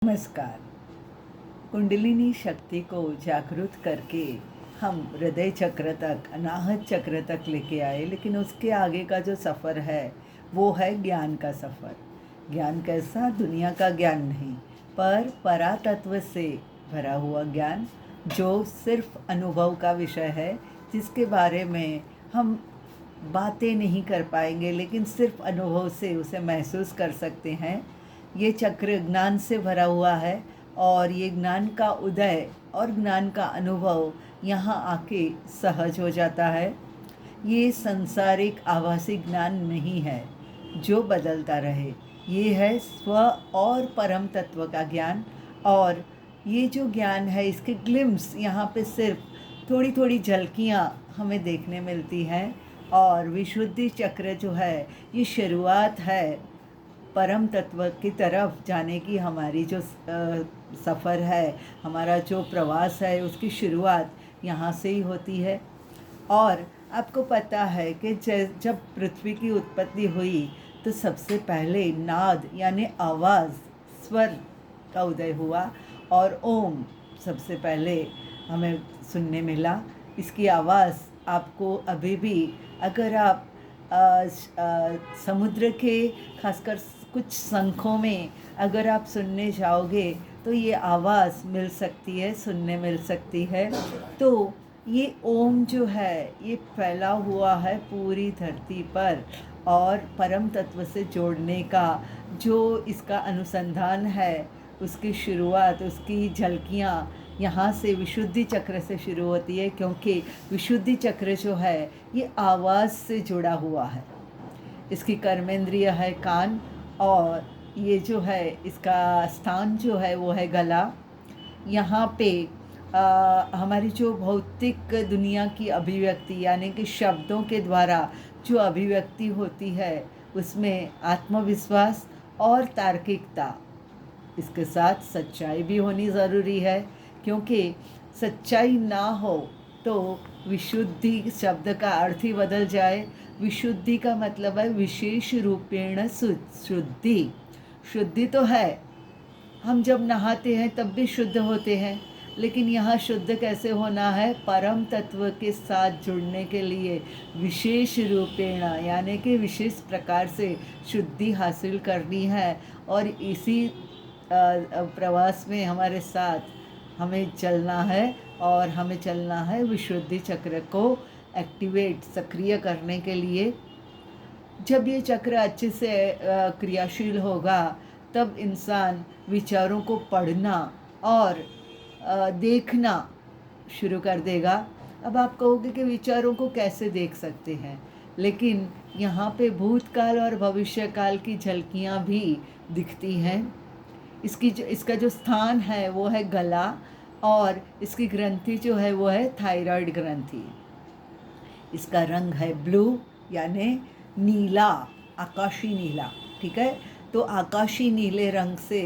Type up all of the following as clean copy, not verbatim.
नमस्कार। कुंडलिनी शक्ति को जागृत करके हम हृदय चक्र तक, अनाहत चक्र तक लेके आए, लेकिन उसके आगे का जो सफ़र है वो है ज्ञान का सफ़र। ज्ञान कैसा? दुनिया का ज्ञान नहीं, पर परातत्व से भरा हुआ ज्ञान, जो सिर्फ अनुभव का विषय है, जिसके बारे में हम बातें नहीं कर पाएंगे, लेकिन सिर्फ अनुभव से उसे महसूस कर सकते हैं। ये चक्र ज्ञान से भरा हुआ है और ये ज्ञान का उदय और ज्ञान का अनुभव यहाँ आके सहज हो जाता है। ये संसारिक आभासी ज्ञान नहीं है जो बदलता रहे, ये है स्व और परम तत्व का ज्ञान। और ये जो ज्ञान है, इसके ग्लिम्स यहाँ पे सिर्फ थोड़ी थोड़ी झलकियाँ हमें देखने मिलती हैं। और विशुद्धि चक्र जो है, ये शुरुआत है परम तत्व की तरफ जाने की। हमारी जो सफ़र है, हमारा जो प्रवास है, उसकी शुरुआत यहाँ से ही होती है। और आपको पता है कि जब पृथ्वी की उत्पत्ति हुई तो सबसे पहले नाद यानी आवाज़, स्वर का उदय हुआ और ओम सबसे पहले हमें सुनने मिला। इसकी आवाज़ आपको अभी भी, अगर आप समुद्र के खासकर कुछ शंखों में अगर आप सुनने जाओगे तो ये आवाज़ मिल सकती है, सुनने मिल सकती है। तो ये ओम जो है, ये फैला हुआ है पूरी धरती पर, और परम तत्व से जोड़ने का जो इसका अनुसंधान है, उसकी शुरुआत, उसकी झलकियाँ यहाँ से विशुद्धि चक्र से शुरू होती है। क्योंकि विशुद्धि चक्र जो है, ये आवाज़ से जुड़ा हुआ है। इसकी कर्मेंद्रिय है कान, और ये जो है इसका स्थान जो है वो है गला। यहाँ पे हमारी जो भौतिक दुनिया की अभिव्यक्ति, यानी कि शब्दों के द्वारा जो अभिव्यक्ति होती है, उसमें आत्मविश्वास और तार्किकता, इसके साथ सच्चाई भी होनी ज़रूरी है। क्योंकि सच्चाई ना हो तो विशुद्धि शब्द का अर्थ ही बदल जाए। विशुद्धि का मतलब है विशेष रूपेण शुद्धि। शुद्धि तो है, हम जब नहाते हैं तब भी शुद्ध होते हैं, लेकिन यहाँ शुद्ध कैसे होना है? परम तत्व के साथ जुड़ने के लिए विशेष रूपेण, यानी कि विशेष प्रकार से शुद्धि हासिल करनी है। और इसी प्रवास में हमारे साथ हमें चलना है, और हमें चलना है विशुद्धि चक्र को एक्टिवेट, सक्रिय करने के लिए। जब ये चक्र अच्छे से क्रियाशील होगा, तब इंसान विचारों को पढ़ना और देखना शुरू कर देगा। अब आप कहोगे कि विचारों को कैसे देख सकते हैं, लेकिन यहाँ पे भूतकाल और भविष्यकाल की झलकियाँ भी दिखती हैं। इसका जो स्थान है वो है गला, और इसकी ग्रंथि जो है वो है थायराइड ग्रंथि। इसका रंग है ब्लू, यानी नीला, आकाशी नीला। ठीक है, तो आकाशी नीले रंग से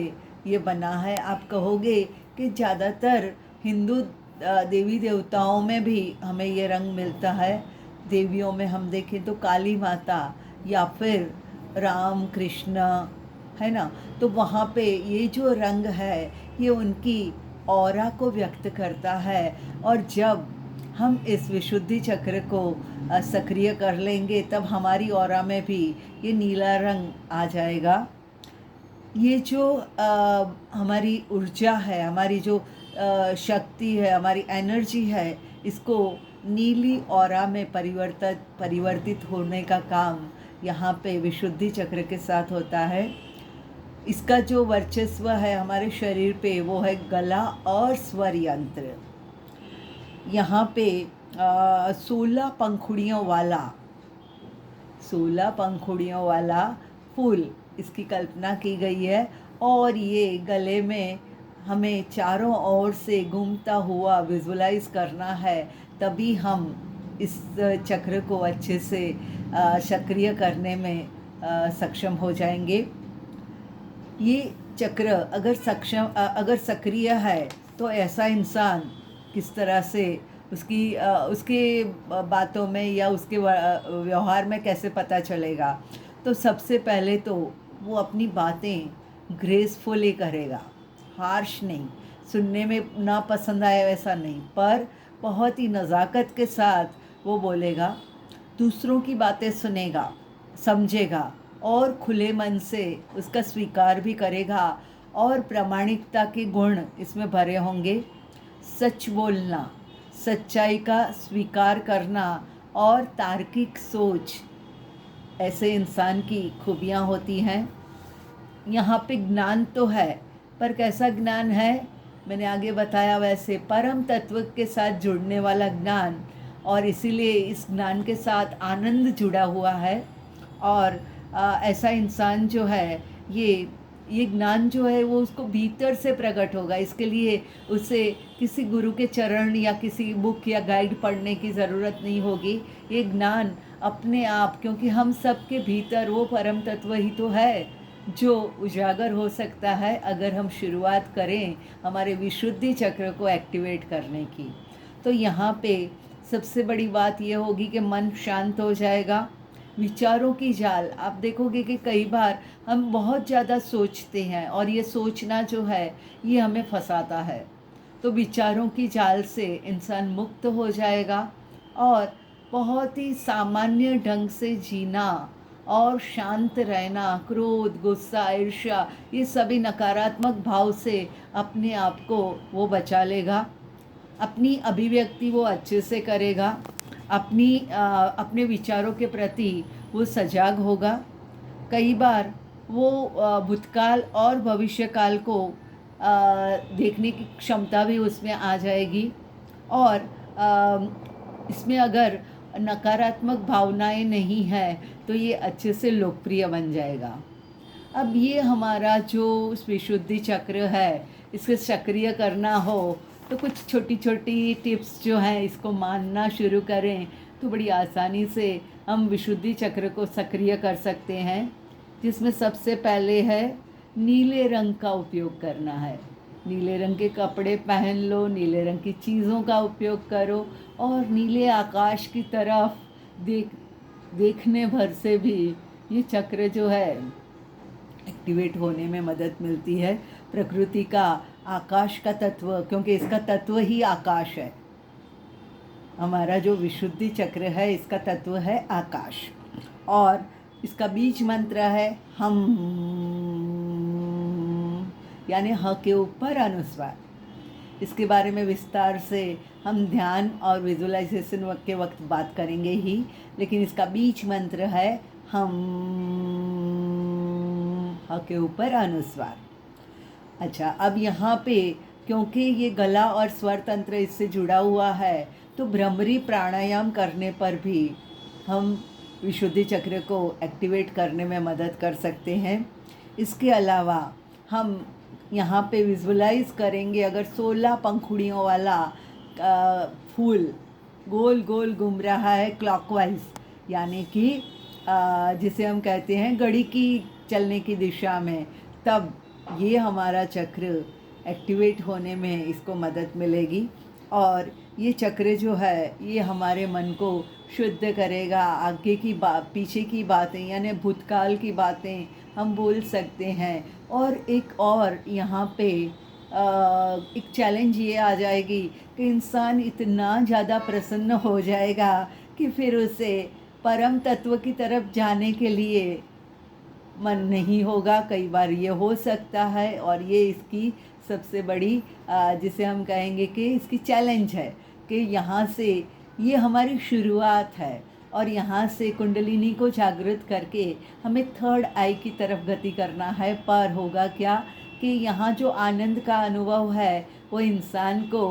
ये बना है। आप कहोगे कि ज़्यादातर हिंदू देवी देवताओं में भी हमें ये रंग मिलता है। देवियों में हम देखें तो काली माता या फिर राम कृष्ण, है ना, तो वहाँ पे ये जो रंग है, ये उनकी ऑरा को व्यक्त करता है। और जब हम इस विशुद्धि चक्र को सक्रिय कर लेंगे, तब हमारी ऑरा में भी ये नीला रंग आ जाएगा। ये जो हमारी ऊर्जा है, हमारी जो शक्ति है, हमारी एनर्जी है, इसको नीली ऑरा में परिवर्तित होने का काम यहाँ पे विशुद्धि चक्र के साथ होता है। इसका जो वर्चस्व है हमारे शरीर पे, वो है गला और स्वर यंत्र। यहाँ पे 16 पंखुड़ियों वाला फूल, इसकी कल्पना की गई है। और ये गले में हमें चारों ओर से घूमता हुआ विजुलाइज करना है, तभी हम इस चक्र को अच्छे से सक्रिय करने में सक्षम हो जाएंगे। ये चक्र अगर सक्रिय है तो ऐसा इंसान किस तरह से उसके बातों में या उसके व्यवहार में कैसे पता चलेगा? तो सबसे पहले तो वो अपनी बातें ग्रेसफुली करेगा, हार्श नहीं, सुनने में ना पसंद आए वैसा नहीं, पर बहुत ही नज़ाकत के साथ वो बोलेगा, दूसरों की बातें सुनेगा, समझेगा और खुले मन से उसका स्वीकार भी करेगा और प्रामाणिकता के गुण इसमें भरे होंगे। सच बोलना, सच्चाई का स्वीकार करना और तार्किक सोच ऐसे इंसान की खूबियाँ होती हैं। यहाँ पे ज्ञान तो है, पर कैसा ज्ञान है, मैंने आगे बताया वैसे परम तत्व के साथ जुड़ने वाला ज्ञान, और इसीलिए इस ज्ञान के साथ आनंद जुड़ा हुआ है। और ऐसा इंसान जो है ये ज्ञान जो है वो उसको भीतर से प्रकट होगा। इसके लिए उसे किसी गुरु के चरण या किसी बुक या गाइड पढ़ने की ज़रूरत नहीं होगी। ये ज्ञान अपने आप, क्योंकि हम सब के भीतर वो परम तत्व ही तो है जो उजागर हो सकता है अगर हम शुरुआत करें हमारे विशुद्धि चक्र को एक्टिवेट करने की। तो यहाँ पे सबसे बड़ी बात ये होगी कि मन शांत हो जाएगा। विचारों की जाल, आप देखोगे कि कई बार हम बहुत ज़्यादा सोचते हैं और ये सोचना जो है ये हमें फंसाता है। तो विचारों की जाल से इंसान मुक्त हो जाएगा और बहुत ही सामान्य ढंग से जीना और शांत रहना, क्रोध, गुस्सा, ईर्ष्या, ये सभी नकारात्मक भाव से अपने आप को वो बचा लेगा। अपनी अभिव्यक्ति वो अच्छे से करेगा, अपने विचारों के प्रति वो सजग होगा। कई बार वो भूतकाल और भविष्यकाल को देखने की क्षमता भी उसमें आ जाएगी। और इसमें अगर नकारात्मक भावनाएं नहीं है तो ये अच्छे से लोकप्रिय बन जाएगा। अब ये हमारा जो विशुद्धि चक्र है, इसको सक्रिय करना हो तो कुछ छोटी छोटी टिप्स जो हैं इसको मानना शुरू करें तो बड़ी आसानी से हम विशुद्धि चक्र को सक्रिय कर सकते हैं। जिसमें सबसे पहले है नीले रंग का उपयोग करना है। नीले रंग के कपड़े पहन लो, नीले रंग की चीज़ों का उपयोग करो और नीले आकाश की तरफ देखने भर से भी ये चक्र जो है एक्टिवेट होने में मदद मिलती है। प्रकृति का, आकाश का तत्व, क्योंकि इसका तत्व ही आकाश है। हमारा जो विशुद्धि चक्र है इसका तत्व है आकाश, और इसका बीज मंत्र है हम, यानी ह के ऊपर अनुस्वार। इसके बारे में विस्तार से हम ध्यान और विजुअलाइजेशन के वक्त बात करेंगे ही, लेकिन इसका बीज मंत्र है हम, ह के ऊपर अनुस्वार। अच्छा, अब यहाँ पे क्योंकि ये गला और स्वर तंत्र इससे जुड़ा हुआ है तो भ्रमरी प्राणायाम करने पर भी हम विशुद्धि चक्र को एक्टिवेट करने में मदद कर सकते हैं। इसके अलावा हम यहाँ पे विजुलाइज करेंगे, अगर 16 पंखुड़ियों वाला फूल गोल गोल घूम रहा है क्लॉकवाइज, यानी कि जिसे हम कहते हैं घड़ी की चलने की दिशा में, तब ये हमारा चक्र एक्टिवेट होने में इसको मदद मिलेगी। और ये चक्र जो है ये हमारे मन को शुद्ध करेगा। आगे की पीछे की बातें यानी भूतकाल की बातें हम बोल सकते हैं। और एक और यहाँ पे एक चैलेंज ये आ जाएगी कि इंसान इतना ज़्यादा प्रसन्न हो जाएगा कि फिर उसे परम तत्व की तरफ जाने के लिए मन नहीं होगा। कई बार ये हो सकता है, और ये इसकी सबसे बड़ी जिसे हम कहेंगे कि इसकी चैलेंज है कि यहाँ से ये हमारी शुरुआत है और यहाँ से कुंडलिनी को जागृत करके हमें थर्ड आई की तरफ गति करना है। पर होगा क्या कि यहाँ जो आनंद का अनुभव है वो इंसान को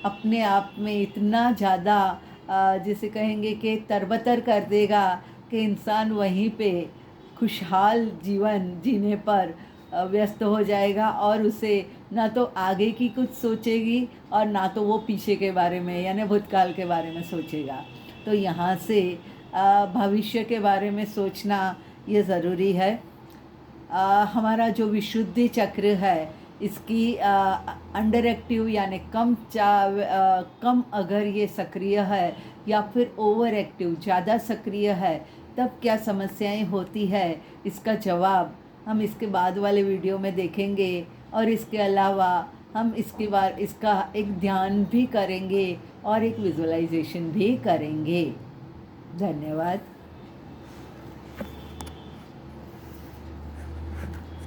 अपने आप में इतना ज़्यादा जिसे कहेंगे कि तरबतर कर देगा कि इंसान वहीं पे खुशहाल जीवन जीने पर व्यस्त हो जाएगा, और उसे ना तो आगे की कुछ सोचेगी और ना तो वो पीछे के बारे में यानी भूतकाल के बारे में सोचेगा। तो यहाँ से भविष्य के बारे में सोचना ये ज़रूरी है। हमारा जो विशुद्धि चक्र है इसकी अंडर एक्टिव यानी कम अगर ये सक्रिय है या फिर ओवर एक्टिव ज़्यादा सक्रिय है तब क्या समस्याएं होती है, इसका जवाब हम इसके बाद वाले वीडियो में देखेंगे। और इसके अलावा हम इसका एक ध्यान भी करेंगे और एक विजुअलाइजेशन भी करेंगे। धन्यवाद।